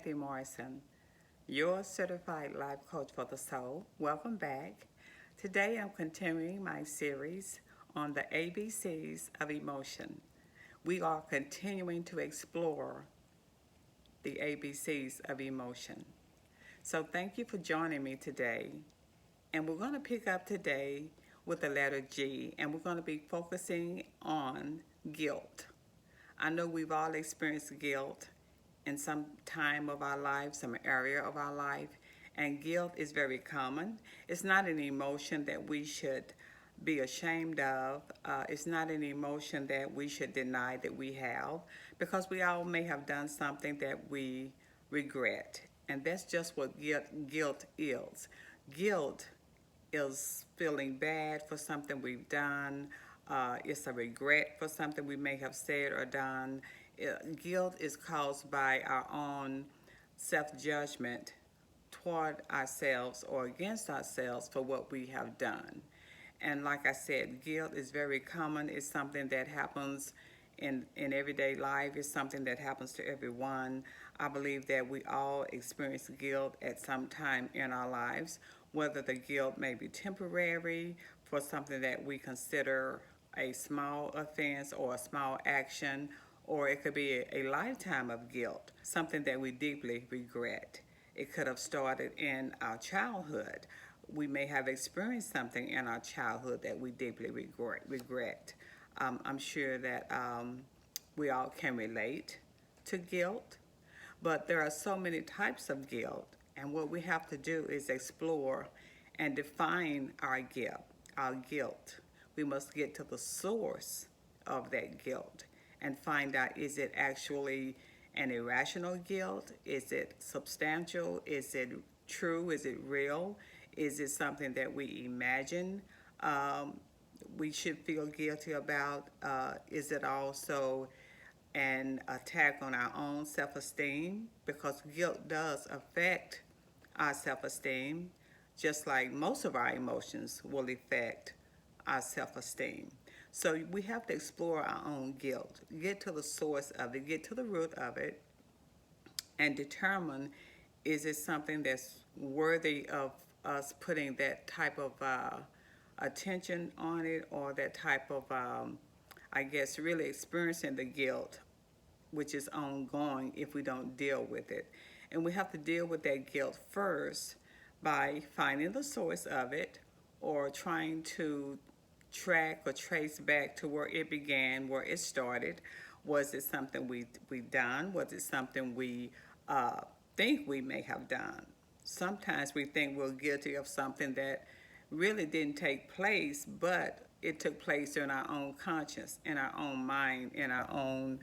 Kathy Morrison, your certified life coach for the soul. Welcome back. Today I'm continuing my series on the ABCs of emotion. We are continuing to explore the ABCs of emotion. So thank you for joining me today. And we're going to pick up today with the letter G, and we're going to be focusing on guilt. I know we've all experienced guilt in some time of our life, some area of our life, and guilt is very common. It's not an emotion that we should be ashamed of. It's not an emotion that we should deny that we have, because we all may have done something that we regret. And that's just what guilt is. Guilt is feeling bad for something we've done. It's a regret for something we may have said or done. Guilt is caused by our own self-judgment toward ourselves or against ourselves for what we have done. And like I said, guilt is very common. It's something that happens in everyday life. It's something that happens to everyone. I believe that we all experience guilt at some time in our lives, whether the guilt may be temporary for something that we consider a small offense or a small action, or it could be a lifetime of guilt, something that we deeply regret. It could have started in our childhood. We may have experienced something in our childhood that we deeply regret. I'm sure that we all can relate to guilt, but there are so many types of guilt, and what we have to do is explore and define our guilt. Our guilt. We must get to the source of that guilt and find out, is it actually an irrational guilt? Is it substantial? Is it true? Is it real? Is it something that we imagine we should feel guilty about? Is it also an attack on our own self-esteem? Because guilt does affect our self-esteem, just like most of our emotions will affect our self-esteem. So we have to explore our own guilt, get to the source of it, get to the root of it, and determine, is it something that's worthy of us putting that type of attention on it, or that type of, I guess, really experiencing the guilt, which is ongoing if we don't deal with it. And we have to deal with that guilt first by finding the source of it, or trying to track or trace back to where it began, where it started. Was it something we done? Was it something we think we may have done? Sometimes we think we're guilty of something that really didn't take place, but it took place in our own conscience, in our own mind, in our own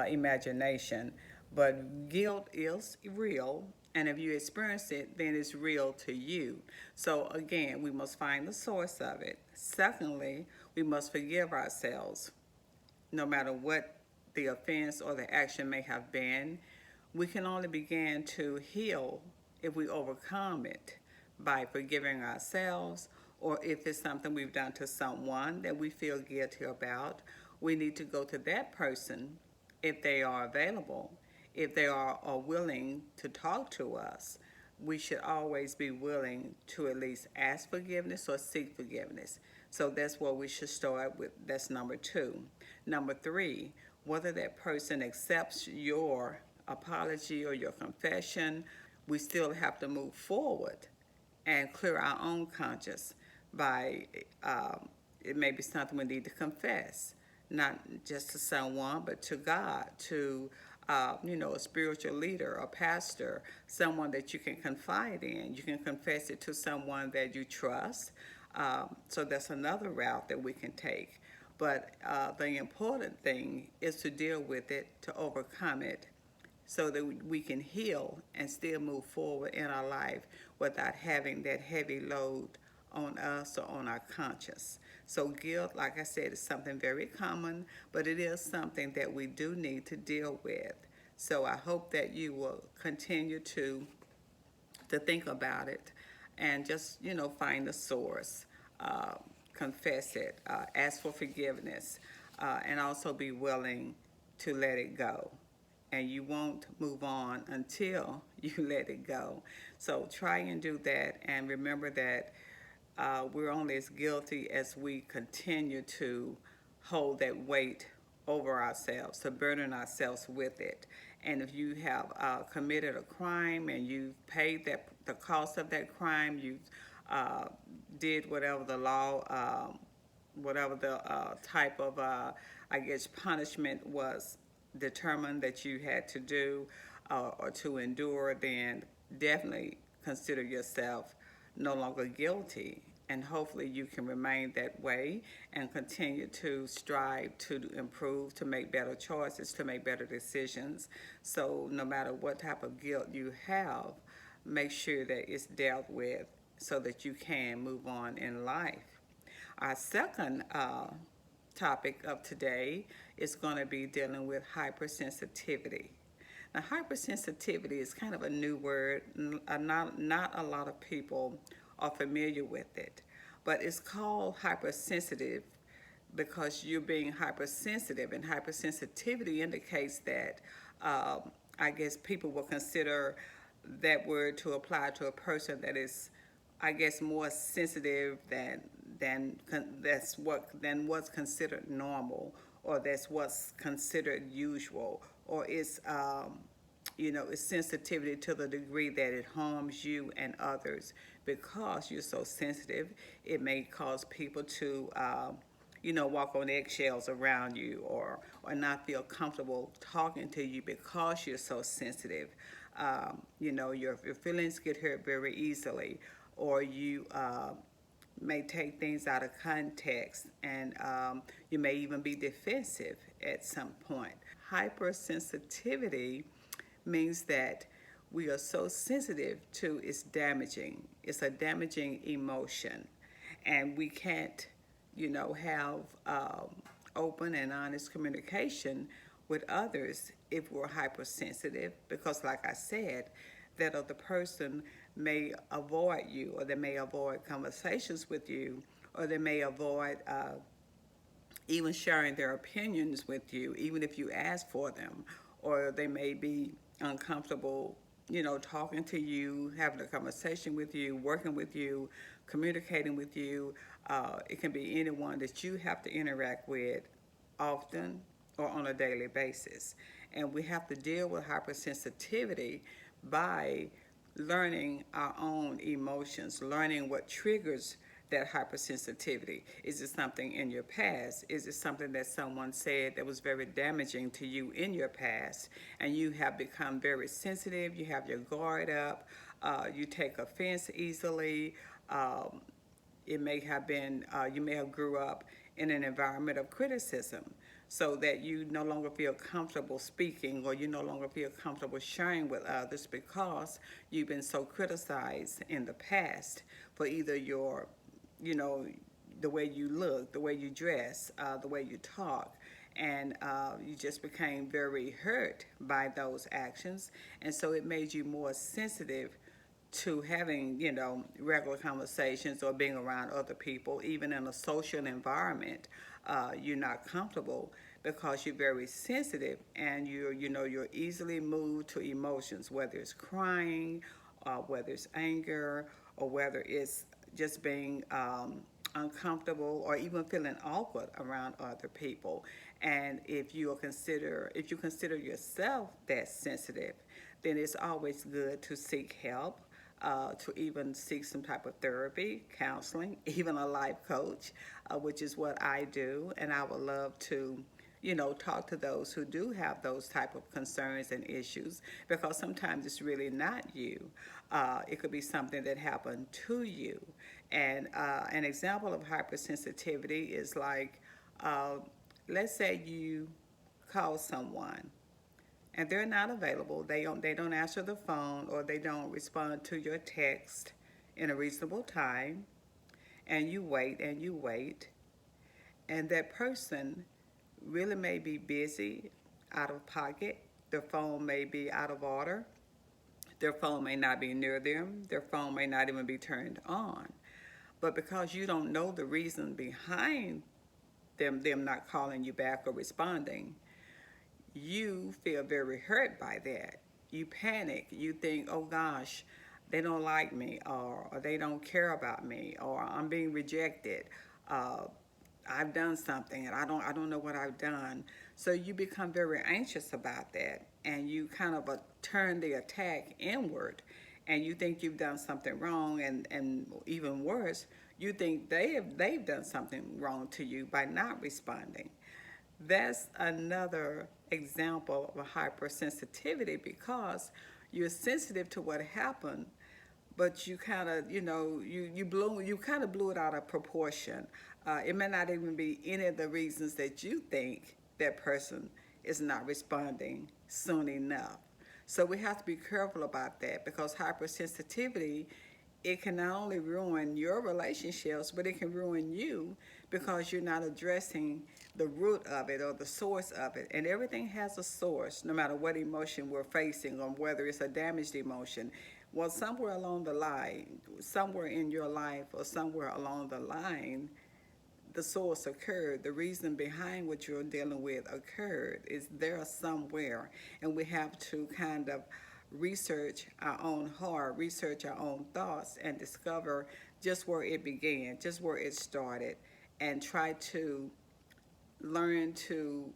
imagination. But guilt is real, and if you experience it, then it's real to you. So again, we must find the source of it. Secondly, we must forgive ourselves. No matter what the offense or the action may have been, we can only begin to heal if we overcome it by forgiving ourselves, or if it's something we've done to someone that we feel guilty about, we need to go to that person if they are available, if they are willing to talk to us. We should always be willing to at least ask forgiveness or seek forgiveness. So that's what we should start with. That's number two. Number three, whether that person accepts your apology or your confession, we still have to move forward and clear our own conscience by, it may be something we need to confess, not just to someone, but to God, to a spiritual leader, a pastor, someone that you can confide in. You can confess it to someone that you trust. So that's another route that we can take. But the important thing is to deal with it, to overcome it, so that we can heal and still move forward in our life without having that heavy load on us or on our conscience. So guilt, like I said, is something very common, but it is something that we do need to deal with. So I hope that you will continue to think about it, and just, find the source, confess it, ask for forgiveness, and also be willing to let it go. and you won't move on until you let it go. So try and do that, and remember that we're only as guilty as we continue to hold that weight over ourselves, to burden ourselves with it. And if you have committed a crime and you've paid the cost of that crime, you uh, did whatever the law, whatever the type of, I guess, punishment was determined that you had to do or to endure, then definitely consider yourself no longer guilty. And hopefully you can remain that way and continue to strive to improve, to make better choices, to make better decisions. So no matter what type of guilt you have, make sure that it's dealt with so that you can move on in life. Our second topic of today is going to be dealing with hypersensitivity. Now, hypersensitivity is kind of a new word. Not a lot of people are familiar with it, but it's called hypersensitive because you're being hypersensitive, and hypersensitivity indicates that I guess people will consider that word to apply to a person that is, I guess, more sensitive than what's considered normal, or that's what's considered usual, or it's it's sensitivity to the degree that it harms you and others. Because you're so sensitive, it may cause people to walk on eggshells around you, or not feel comfortable talking to you because you're so sensitive. Your feelings get hurt very easily, or you may take things out of context, and you may even be defensive at some point. Hypersensitivity means that we are so sensitive to it's a damaging emotion, and we can't have open and honest communication with others if we're hypersensitive, because like I said, that other person may avoid you, or they may avoid conversations with you, or they may avoid even sharing their opinions with you, even if you ask for them, or they may be uncomfortable, talking to you, having a conversation with you, working with you, communicating with you. It can be anyone that you have to interact with often or on a daily basis. And we have to deal with hypersensitivity by learning our own emotions, learning what triggers that hypersensitivity. Is it something in your past? Is it something that someone said that was very damaging to you in your past, and you have become very sensitive, you have your guard up, you take offense easily? It may have been, you may have grew up in an environment of criticism, so that you no longer feel comfortable speaking, or you no longer feel comfortable sharing with others because you've been so criticized in the past for either your, the way you look, the way you dress, the way you talk. And you just became very hurt by those actions. And so it made you more sensitive to having, regular conversations or being around other people, even in a social environment. You're not comfortable because you're very sensitive, and you're easily moved to emotions, whether it's crying, whether it's anger, or whether it's just being uncomfortable, or even feeling awkward around other people. And if you consider yourself that sensitive, then it's always good to seek help, to even seek some type of therapy, counseling, even a life coach, which is what I do. And I would love to, talk to those who do have those type of concerns and issues, because sometimes it's really not you. It could be something that happened to you. And an example of hypersensitivity is like, let's say you call someone and they're not available. They don't answer the phone, or they don't respond to your text in a reasonable time, and you wait and you wait, and that person really may be busy, out of pocket. Their phone may be out of order. Their phone may not be near them. Their phone may not even be turned on. But because you don't know the reason behind them not calling you back or responding, you feel very hurt by that. You panic. You think, oh gosh, they don't like me, or they don't care about me, or I'm being rejected. Uh, I've done something and I don't know what I've done. So you become very anxious about that, and you kind of turn the attack inward, and you think you've done something wrong, and even worse, you think they've done something wrong to you by not responding. That's another example of a hypersensitivity, because you're sensitive to what happened, but you kind of, you kind of blew it out of proportion. It may not even be any of the reasons that you think that person is not responding soon enough. So we have to be careful about that, because hypersensitivity, it can not only ruin your relationships, but it can ruin you, because you're not addressing the root of it or the source of it. And everything has a source, no matter what emotion we're facing, or whether it's a damaged emotion. Well, somewhere along the line, somewhere in your life or somewhere along the line, the source occurred. The reason behind what you're dealing with occurred is there somewhere. And we have to kind of research our own heart, research our own thoughts, and discover just where it began, just where it started, and try to learn to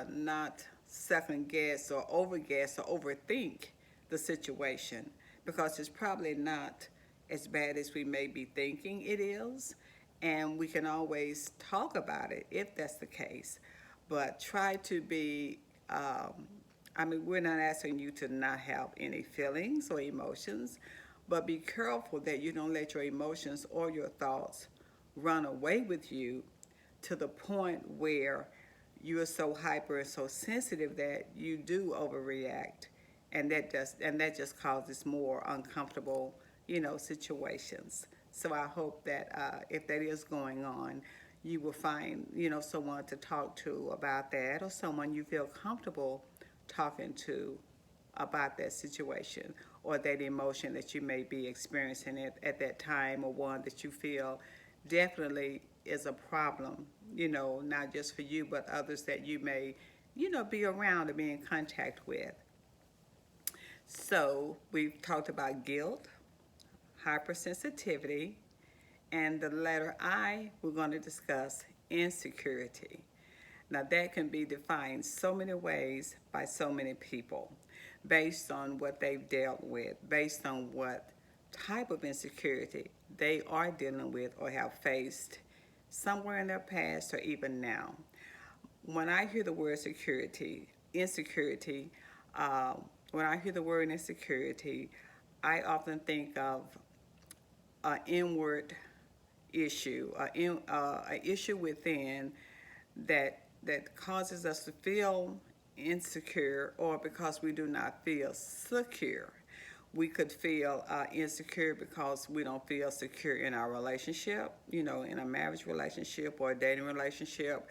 not second guess or over guess or overthink the situation, because it's probably not as bad as we may be thinking it is. And we can always talk about it if that's the case. But try to be, we're not asking you to not have any feelings or emotions, but be careful that you don't let your emotions or your thoughts run away with you to the point where you are so hyper and so sensitive that you do overreact, and that just causes more uncomfortable, situations. So I hope that if that is going on, you will find, someone to talk to about that, or someone you feel comfortable talking to about that situation, or that emotion that you may be experiencing at that time, or one that you feel definitely is a problem, not just for you, but others that you may, be around or be in contact with. So we've talked about guilt, hypersensitivity, and the letter I, we're going to discuss insecurity. Now, that can be defined so many ways by so many people, based on what they've dealt with, based on what type of insecurity they are dealing with or have faced somewhere in their past or even now. When I hear the word insecurity, uh, when I hear the word insecurity, I often think of an inward issue, an issue within that causes us to feel insecure, or because we do not feel secure. We could feel insecure because we don't feel secure in our relationship, in a marriage relationship or a dating relationship.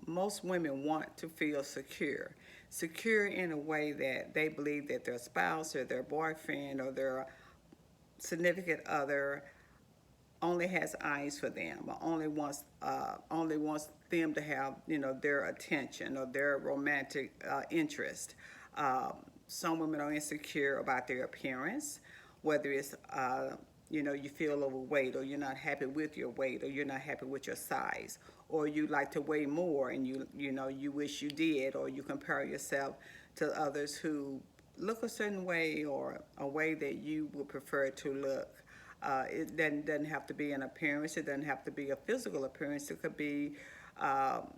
Most women want to feel secure, secure in a way that they believe that their spouse or their boyfriend or their significant other only has eyes for them, or only wants them to have, their attention or their romantic interest. Um, some women are insecure about their appearance, whether it's you feel overweight, or you're not happy with your weight, or you're not happy with your size, or you like to weigh more and you wish you did, or you compare yourself to others who look a certain way, or a way that you would prefer to look. It doesn't have to be an appearance. It doesn't have to be a physical appearance. It could be um,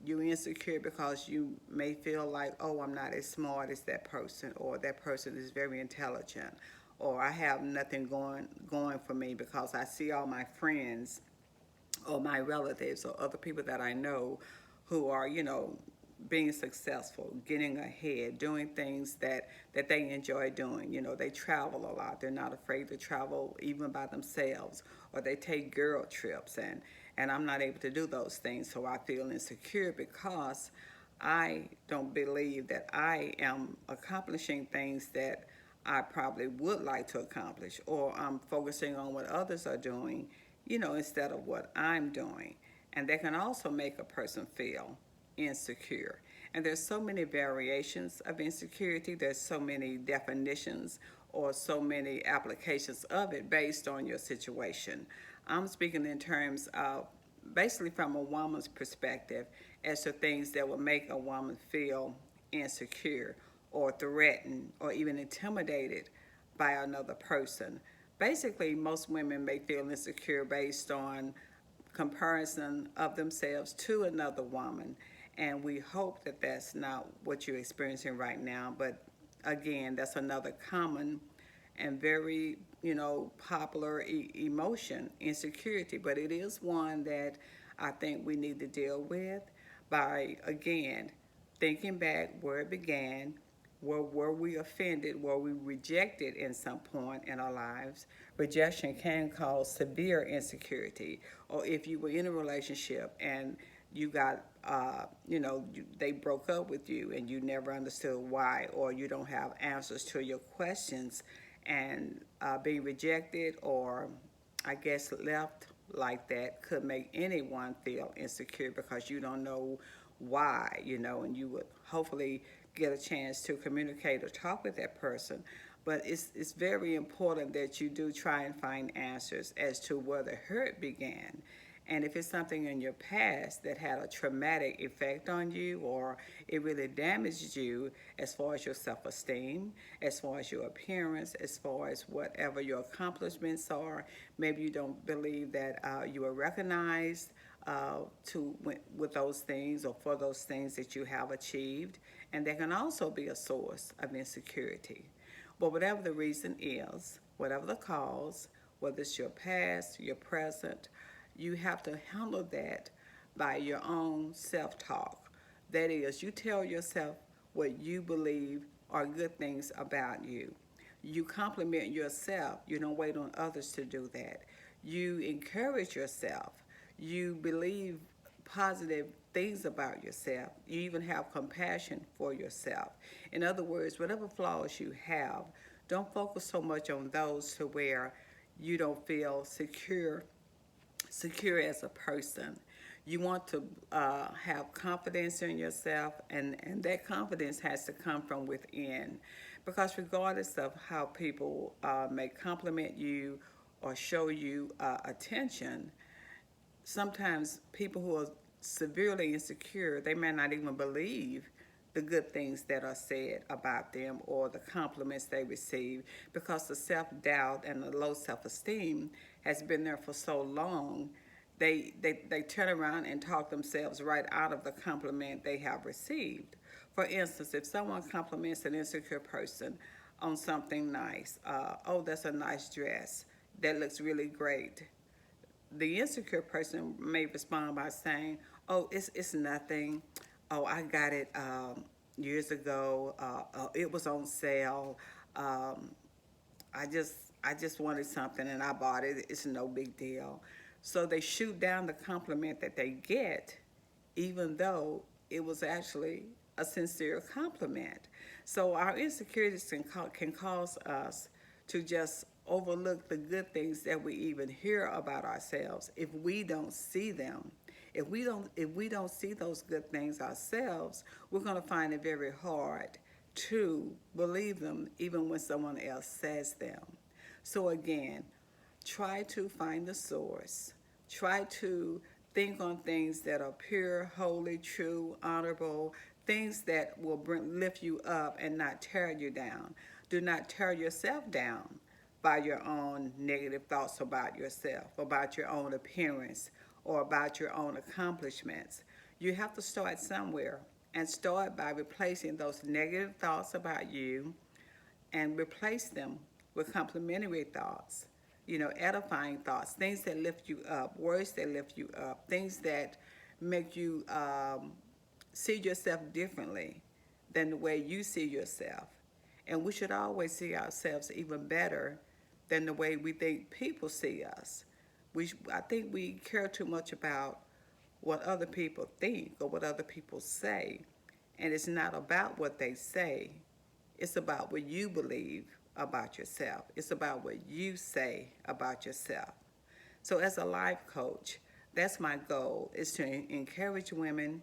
you insecure because you may feel like, oh, I'm not as smart as that person, or that person is very intelligent, or I have nothing going for me because I see all my friends or my relatives or other people that I know who are, being successful, getting ahead, doing things that they enjoy doing. They travel a lot. They're not afraid to travel even by themselves, or they take girl trips, and I'm not able to do those things, so I feel insecure because I don't believe that I am accomplishing things that I probably would like to accomplish, or I'm focusing on what others are doing, instead of what I'm doing. And that can also make a person feel insecure. And there's so many variations of insecurity. There's so many definitions or so many applications of it based on your situation. I'm speaking in terms of basically from a woman's perspective as to things that will make a woman feel insecure or threatened or even intimidated by another person. Basically, most women may feel insecure based on comparison of themselves to another woman. And we hope that that's not what you're experiencing right now. But again, that's another common and very, popular emotion, insecurity. But it is one that I think we need to deal with by, again, thinking back where it began, where were we offended, were we rejected in some point in our lives. Rejection can cause severe insecurity. Or if you were in a relationship and you got, they broke up with you and you never understood why, or you don't have answers to your questions, and being rejected or I guess left like that could make anyone feel insecure because you don't know why, and you would hopefully get a chance to communicate or talk with that person. But it's very important that you do try and find answers as to where the hurt began. And if it's something in your past that had a traumatic effect on you or it really damaged you as far as your self-esteem, as far as your appearance, as far as whatever your accomplishments are, maybe you don't believe that you are recognized with those things or for those things that you have achieved. And that can also be a source of insecurity. But whatever the reason is, whatever the cause, whether it's your past, your present, you have to handle that by your own self-talk. That is, you tell yourself what you believe are good things about you. You compliment yourself. You don't wait on others to do that. You encourage yourself. You believe positive things about yourself. You even have compassion for yourself. In other words, whatever flaws you have, don't focus so much on those to where you don't feel secure as a person. You want to have confidence in yourself, and that confidence has to come from within. Because regardless of how people may compliment you or show you attention, sometimes people who are severely insecure, they may not even believe the good things that are said about them or the compliments they receive because the self-doubt and the low self-esteem has been there for so long. They turn around and talk themselves right out of the compliment they have received. For instance, if someone compliments an insecure person on something nice, oh, that's a nice dress, that looks really great, the insecure person may respond by saying, "Oh, it's nothing. Oh, I got it years ago. It was on sale. Um, I just wanted something and I bought it. It's no big deal." So they shoot down the compliment that they get, even though it was actually a sincere compliment. So our insecurities can cause us to just overlook the good things that we even hear about ourselves if we don't see them. If we don't see those good things ourselves, we're going to find it very hard to believe them even when someone else says them. So again, try to find the source. Try to think on things that are pure, holy, true, honorable, things that will lift you up and not tear you down. Do not tear yourself down by your own negative thoughts about yourself, about your own appearance, or about your own accomplishments. You have to start somewhere and start by replacing those negative thoughts about you and replace them with complimentary thoughts, edifying thoughts, things that lift you up, words that lift you up, things that make you see yourself differently than the way you see yourself. And we should always see ourselves even better than the way we think people see us. I think we care too much about what other people think or what other people say. And it's not about what they say. It's about what you believe about yourself. It's about what you say about yourself. So as a life coach, that's my goal, is to encourage women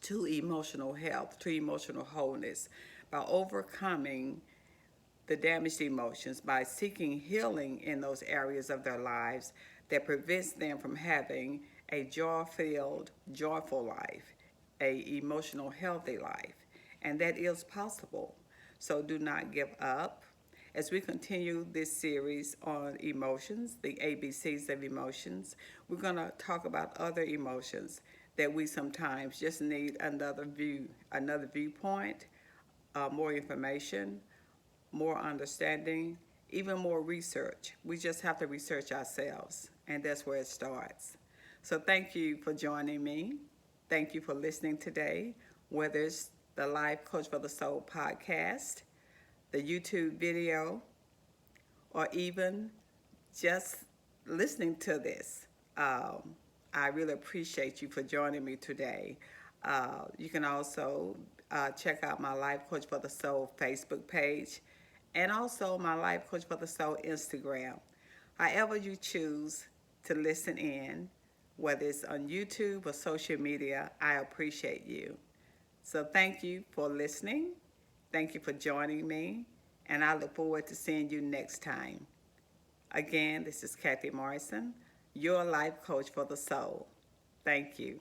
to emotional health, to emotional wholeness, by overcoming the damaged emotions, by seeking healing in those areas of their lives that prevents them from having a joy-filled, joyful life, a emotional healthy life. And that is possible. So do not give up. As we continue this series on emotions, the ABCs of emotions, we're going to talk about other emotions that we sometimes just need another viewpoint, more information, more understanding, even more research. We just have to research ourselves, and that's where it starts. So thank you for joining me. Thank you for listening today, whether it's the Life Coach for the Soul podcast, the YouTube video, or even just listening to this. I really appreciate you for joining me today. You can also check out my Life Coach for the Soul Facebook page and also my Life Coach for the Soul Instagram. However you choose to listen in, whether it's on YouTube or social media, I appreciate you. So thank you for listening. Thank you for joining me, and I look forward to seeing you next time. Again, this is Kathy Morrison, your life coach for the soul. Thank you.